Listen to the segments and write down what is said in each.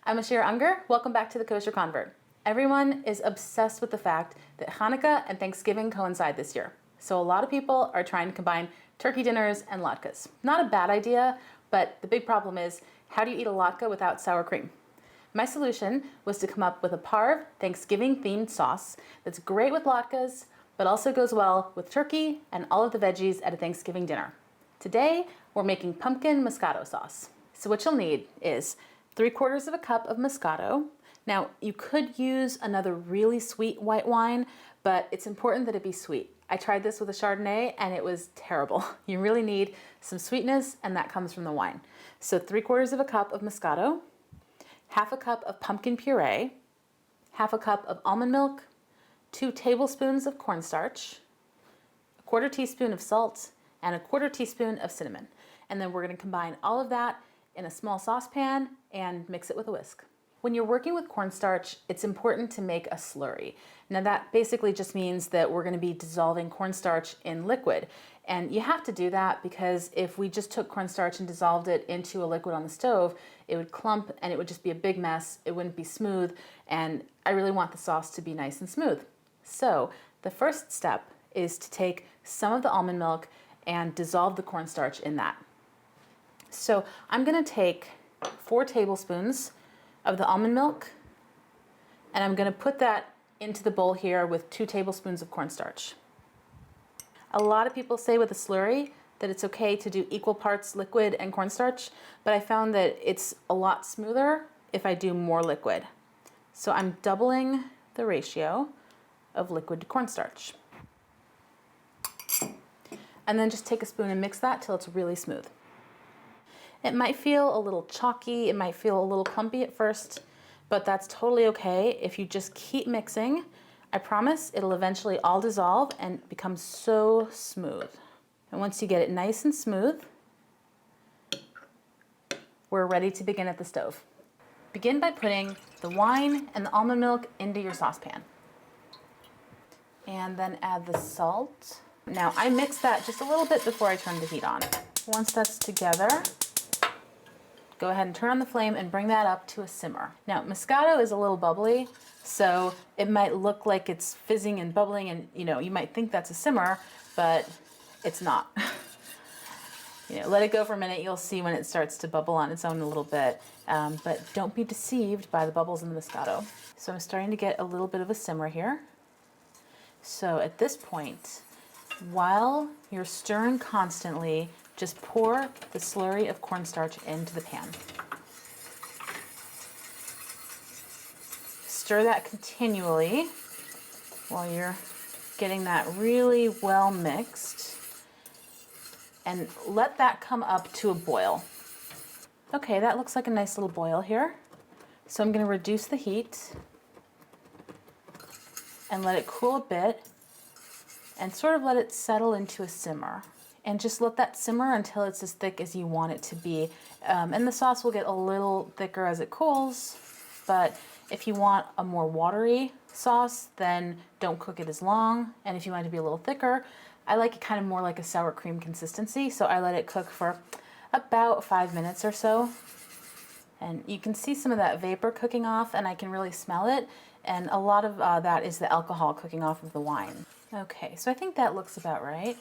I'm Ashira Unger. Welcome back to the Kosher Convert. Everyone is obsessed with the fact that Hanukkah and Thanksgiving coincide this year. So a lot of people are trying to combine turkey dinners and latkes. Not a bad idea, but the big problem is, how do you eat a latke without sour cream? My solution was to come up with a Parve Thanksgiving-themed sauce that's great with latkes, but also goes well with turkey and all of the veggies at a Thanksgiving dinner. Today, we're making pumpkin Moscato sauce. So what you'll need is 3/4 of a cup of Moscato. Now, you could use another really sweet white wine, but it's important that it be sweet. I tried this with a Chardonnay and it was terrible. You really need some sweetness, and that comes from the wine. So 3/4 of a cup of Moscato, 1/2 cup of pumpkin puree, 1/2 cup of almond milk, 2 tablespoons of cornstarch, 1/4 teaspoon of salt, and 1/4 teaspoon of cinnamon. And then we're going to combine all of that in a small saucepan and mix it with a whisk. When you're working with cornstarch, it's important to make a slurry. Now that basically just means that we're going to be dissolving cornstarch in liquid. And you have to do that because if we just took cornstarch and dissolved it into a liquid on the stove, it would clump and it would just be a big mess. It wouldn't be smooth, and I really want the sauce to be nice and smooth. So the first step is to take some of the almond milk and dissolve the cornstarch in that. So I'm going to take 4 tablespoons of the almond milk, and I'm going to put that into the bowl here with 2 tablespoons of cornstarch. A lot of people say with a slurry that it's okay to do equal parts liquid and cornstarch, but I found that it's a lot smoother if I do more liquid. So I'm doubling the ratio of liquid to cornstarch. And then just take a spoon and mix that till it's really smooth. It might feel a little chalky, it might feel a little clumpy at first, but that's totally okay. If you just keep mixing, I promise it'll eventually all dissolve and become so smooth. And once you get it nice and smooth, we're ready to begin at the stove. Begin by putting the wine and the almond milk into your saucepan. And then add the salt. Now I mix that just a little bit before I turn the heat on. Once that's together, go ahead and turn on the flame and bring that up to a simmer. Now, Moscato is a little bubbly, so it might look like it's fizzing and bubbling, and you might think that's a simmer, but it's not. Let it go for a minute. You'll see when it starts to bubble on its own a little bit, but don't be deceived by the bubbles in the Moscato. So I'm starting to get a little bit of a simmer here. So at this point, while you're stirring constantly, just pour the slurry of cornstarch into the pan. Stir that continually while you're getting that really well mixed, and let that come up to a boil. Okay, that looks like a nice little boil here. So I'm going to reduce the heat and let it cool a bit and sort of let it settle into a simmer. And just let that simmer until it's as thick as you want it to be. And the sauce will get a little thicker as it cools, but if you want a more watery sauce, then don't cook it as long. And if you want it to be a little thicker, I like it kind of more like a sour cream consistency, so I let it cook for about 5 minutes or so. And you can see some of that vapor cooking off, and I can really smell it. And a lot of that is the alcohol cooking off of the wine. Okay, so I think that looks about right.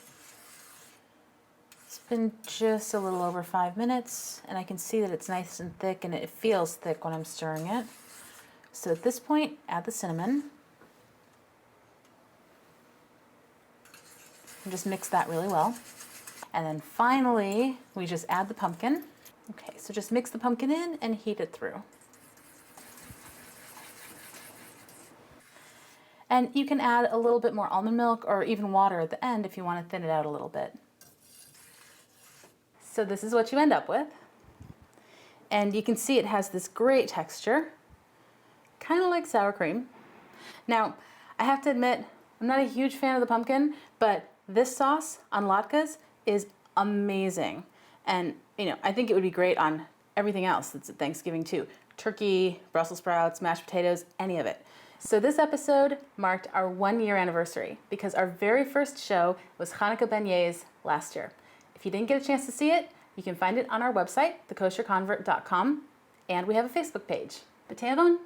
It's been just a little over 5 minutes, and I can see that it's nice and thick, and it feels thick when I'm stirring it. So at this point, add the cinnamon. And just mix that really well. And then finally, we just add the pumpkin. Okay, so just mix the pumpkin in and heat it through. And you can add a little bit more almond milk or even water at the end if you want to thin it out a little bit. So this is what you end up with. And you can see it has this great texture, kind of like sour cream. Now, I have to admit, I'm not a huge fan of the pumpkin, but this sauce on latkes is amazing. And I think it would be great on everything else that's at Thanksgiving too. Turkey, Brussels sprouts, mashed potatoes, any of it. So this episode marked our 1-year anniversary because our very first show was Hanukkah beignets last year. If you didn't get a chance to see it, you can find it on our website, thekosherconvert.com, and we have a Facebook page. B'te'avon.